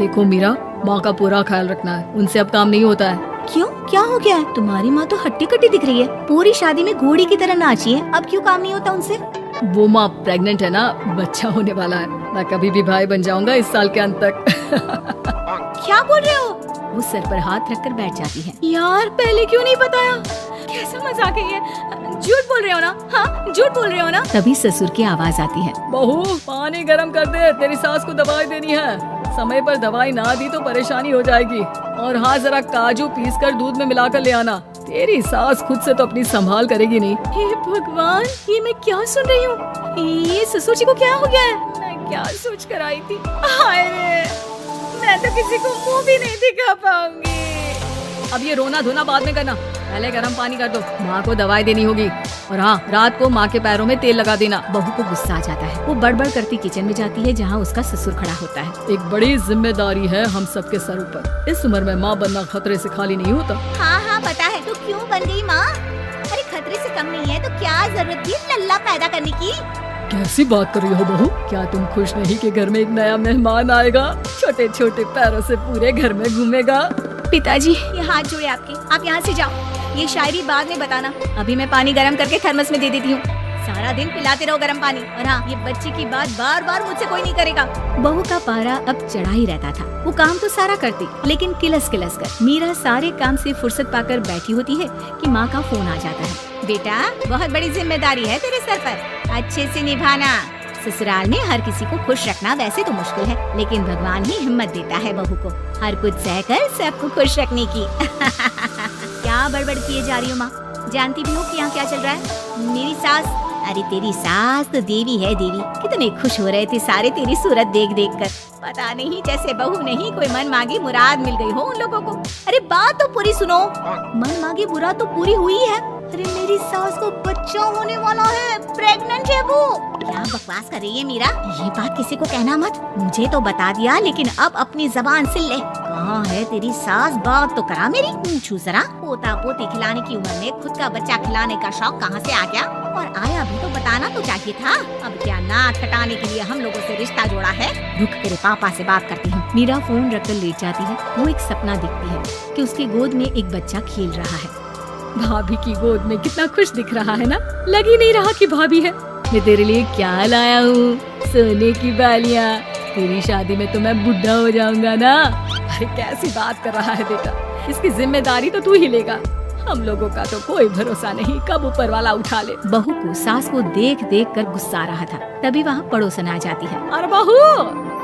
देखो मीरा, माँ का पूरा ख्याल रखना है, उनसे अब काम नहीं होता है। क्यों, क्या हो गया है? तुम्हारी माँ तो हट्टी कट्टी दिख रही है, पूरी शादी में घोड़ी की तरह नाची है, अब क्यों काम नहीं होता उनसे? वो माँ प्रेग्नेंट है ना, बच्चा होने वाला है, मैं कभी भी भाई बन जाऊंगा इस साल के अंत तक। क्या बोल रहे हो? वो सर पर हाथ रखकर बैठ जाती है। यार पहले क्यों नहीं बताया? कैसा मजाक है ये? झूठ बोल रहे हो ना? हाँ, झूठ बोल रहे हो ना? तभी ससुर की आवाज आती है। बहू, पानी गरम कर दे, तेरी सास को दवाई देनी है। समय पर दवाई ना दी तो परेशानी हो जाएगी। और हाँ, जरा काजू पीस कर दूध में मिलाकर ले आना, तेरी सास खुद से तो अपनी संभाल करेगी नहीं। हे भगवान, ये मैं क्या सुन रही हूँ? ये ससुर जी को क्या हो गया है? मैं क्या सोच कर आई थी? हाय रे, मैं तो किसी को मुंह भी नहीं दिखा पाऊंगी। अब ये रोना धोना बाद में करना, पहले गर्म पानी कर दो, माँ को दवाई देनी होगी। और हाँ, रात को माँ के पैरों में तेल लगा देना। बहू को गुस्सा आ जाता है, वो बड़बड़ करती किचन में जाती है जहाँ उसका ससुर खड़ा होता है। एक बड़ी जिम्मेदारी है हम सबके सर ऊपर, इस उम्र में माँ बनना खतरे से खाली नहीं होता। हाँ पता है, तो क्यों बन गई माँ? अरे खतरे से कम नहीं है तो क्या जरूरत थी लल्ला पैदा करने की? कैसी बात कर रही हो बहू? क्या तुम खुश नहीं कि घर में एक नया मेहमान आएगा, छोटे छोटे पैरों से पूरे घर में घूमेगा? पिताजी, ये हाथ जोड़े आपके, आप यहाँ से जाओ, ये शायरी बाद में बताना, अभी मैं पानी गरम करके थर्मस में दे देती हूँ। सारा दिन पिलाते रहो गरम पानी। और हाँ, ये बच्चे की बात बार बार मुझसे कोई नहीं करेगा। बहू का पारा अब चढ़ा ही रहता था, वो काम तो सारा करती, लेकिन किलस किलस कर। मीरा सारे काम से फुर्सत पाकर बैठी होती है कि माँ का फोन आ जाता है। बेटा, बहुत बड़ी जिम्मेदारी है तेरे सर पर, अच्छे से निभाना। ससुराल में हर किसी को खुश रखना वैसे तो मुश्किल है, लेकिन भगवान ही हिम्मत देता है बहू को हर कुछ सहकर सबको खुश रखने की। क्या बड़बड़ किए जा रही हो माँ? जानती भी हो कि यहाँ क्या चल रहा है? मेरी सास, अरे तेरी सास तो देवी है देवी। कितने खुश हो रहे थे सारे तेरी सूरत देख देख कर। पता नहीं जैसे बहू नहीं कोई मन मांगी मुराद मिल गई हो उन लोगों को। अरे बात तो पूरी सुनो। मन मांगी मुराद तो पूरी हुई है। अरे मेरी सास को बच्चा होने वाला है, प्रेग्नेंट है वो। क्या बकवास कर रही है मीरा? ये बात किसी को कहना मत। मुझे तो बता दिया, लेकिन अब अपनी जबान सिल ले। कहाँ है तेरी सास? बात तो करा मेरी। पूछू जरा, पोता पोती खिलाने की उम्र में खुद का बच्चा खिलाने का शौक कहाँ से आ गया? और आया भी तो बताना तो चाहिए था। अब क्या नाक हटाने के लिए हम लोगों से रिश्ता जोड़ा है? रुक, तेरे पापा से बात करती हूँ। मीरा फोन रखकर लेट जाती है। वो एक सपना देखती है कि उसकी गोद में एक बच्चा खेल रहा है। भाभी की गोद में कितना खुश दिख रहा है ना, लग ही नहीं रहा कि भाभी है। मैं तेरे लिए क्या लाया हूँ, सोने की बालियाँ। तेरी शादी में तो मैं बुढ़ा हो जाऊंगा ना। अरे कैसी बात कर रहा है बेटा, इसकी जिम्मेदारी तो तू ही लेगा। हम लोगों का तो कोई भरोसा नहीं, कब ऊपर वाला उठा ले। बहू को सास को देख देख कर गुस्सा आ रहा था। तभी वहाँ पड़ोसन आ जाती है। अरे बहू,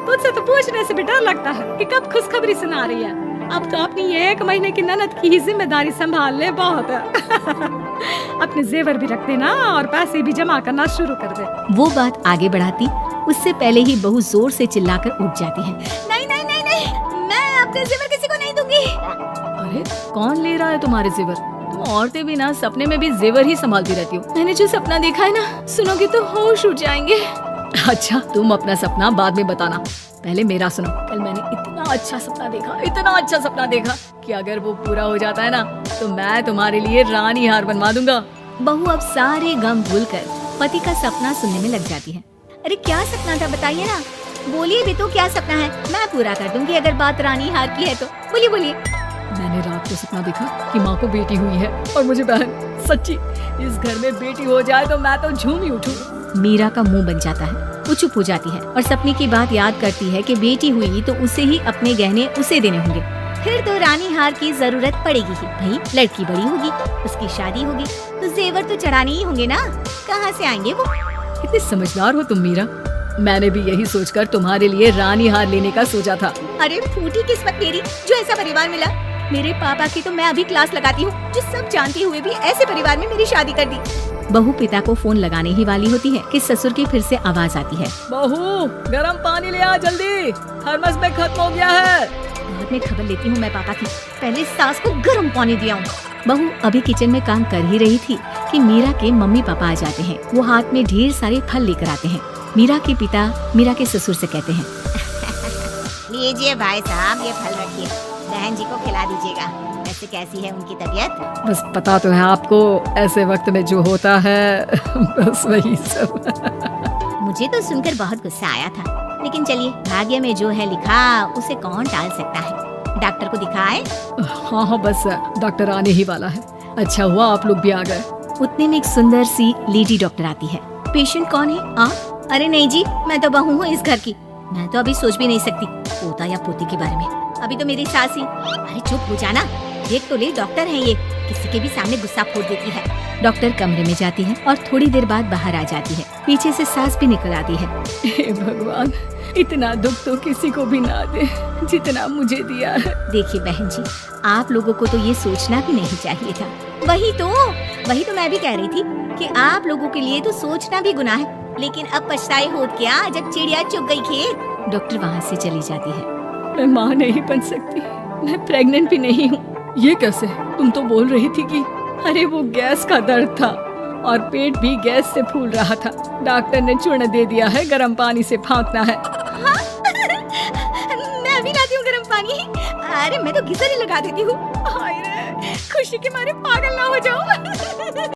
तुझसे तो पूछने से भी डर लगता है कि कब खुशखबरी सुना रही है। अब तो अपनी 1 महीने की ननद की ही जिम्मेदारी संभाल ले, बहुत है। अपने जेवर भी रख देना और पैसे भी जमा करना शुरू कर दे। वो बात आगे बढ़ाती, उससे पहले ही बहू जोर से चिल्लाकर उठ जाती है। नहीं नहीं नहीं नहीं, मैं अपने जेवर किसी को नहीं दूंगी। अरे कौन ले रहा है तुम्हारे जेवर? तुम औरतें भी ना सपने में भी जेवर ही संभालती रहती हो। मैंने जो सपना देखा है ना, सुनोगे तो होश उड़ जाएंगे। अच्छा, तुम अपना सपना बाद में बताना, पहले मेरा सुनो। कल मैंने इतना अच्छा सपना देखा कि अगर वो पूरा हो जाता है ना तो मैं तुम्हारे लिए रानी हार बनवा दूंगा। बहू अब सारे गम भूलकर पति का सपना सुनने में लग जाती है। अरे क्या सपना था बताइए ना, बोलिए भी तो, क्या सपना है? मैं पूरा कर दूंगी अगर बात रानी हार की है तो। बोलिए बोलिए। मैंने रात को सपना देखा कि माँ को बेटी हुई है और मुझे बहन। सच्ची, इस घर में बेटी हो जाए तो मैं तो झूम ही उठूं। मीरा का मुंह बन जाता है, वो चुप हो जाती है और सपने की बात याद करती है कि बेटी हुई तो उसे ही अपने गहने उसे देने होंगे। फिर तो रानी हार की जरूरत पड़ेगी ही। भाई लड़की बड़ी होगी, उसकी शादी होगी तो जेवर तो चढ़ाने ही होंगे ना, कहाँ से आएंगे वो? इतनी समझदार हो तुम मीरा। मैंने भी यही सोचकर तुम्हारे लिए रानी हार लेने का सोचा था। अरे फूटी किस्मत मेरी जो ऐसा परिवार मिला। मेरे पापा की तो मैं अभी क्लास लगाती हूँ, जो सब जानते हुए भी ऐसे परिवार में मेरी शादी कर दी। बहू पिता को फोन लगाने ही वाली होती है कि ससुर की फिर से आवाज आती है। बहू, गरम पानी ले आ जल्दी, थर्मस में खत्म हो गया है। बाद में खबर लेती हूँ मैं पापा की, पहले सास को गर्म पानी दिया हूँ। बहू अभी किचन में काम कर ही रही थी कि मीरा के मम्मी पापा आ जाते हैं। वो हाथ में ढेर सारे फल लेकर आते हैं। मीरा के पिता मीरा के ससुर से कहते हैं, लीजिए भाई साहब, ये फल रखिए, बहन जी को खिला दीजिएगा। वैसे कैसी है उनकी तबीयत? बस पता तो है आपको, ऐसे वक्त में जो होता है बस वही सब। मुझे तो सुनकर बहुत गुस्सा आया था, लेकिन चलिए, भाग्य में जो है लिखा उसे कौन टाल सकता है। डॉक्टर को दिखाए। हाँ हाँ बस डॉक्टर आने ही वाला है। अच्छा हुआ आप लोग भी आ गए। उतने में एक सुंदर सी लेडी डॉक्टर आती है। पेशेंट कौन है? अरे नहीं जी, मैं तो बहू हूँ इस घर की। मैं तो अभी सोच भी नहीं सकती पोता या पोती के बारे में। अभी तो मेरी सास ही। अरे चुप हो जाना, देख तो ले, डॉक्टर है ये, किसी के भी सामने गुस्सा फोड़ देती है। डॉक्टर कमरे में जाती है और थोड़ी देर बाद बाहर आ जाती है। पीछे से सास भी निकल आती है। हे भगवान, इतना दुख तो किसी को भी ना दे जितना मुझे दिया है। देखिए बहन जी, आप लोगों को तो ये सोचना भी नहीं चाहिए था। वही तो मैं भी कह रही थी कि आप लोगों के लिए तो सोचना भी गुनाह है, लेकिन अब पछताए हो क्या जब चिड़िया चुग गई खेत। डॉक्टर वहाँ से चली जाती है। मैं माँ नहीं बन सकती, मैं प्रेग्नेंट भी नहीं हूँ। ये कैसे? तुम तो बोल रही थी कि अरे वो गैस का दर्द था और पेट भी गैस से फूल रहा था। डॉक्टर ने चूर्ण दे दिया है, गर्म पानी से फाँकना है। हाँ? मैं भी लाती हूँ गर्म पानी। अरे मैं तो गीजर ही लगा देती हूँ। खुशी के मारे पागल ना हो जाओ।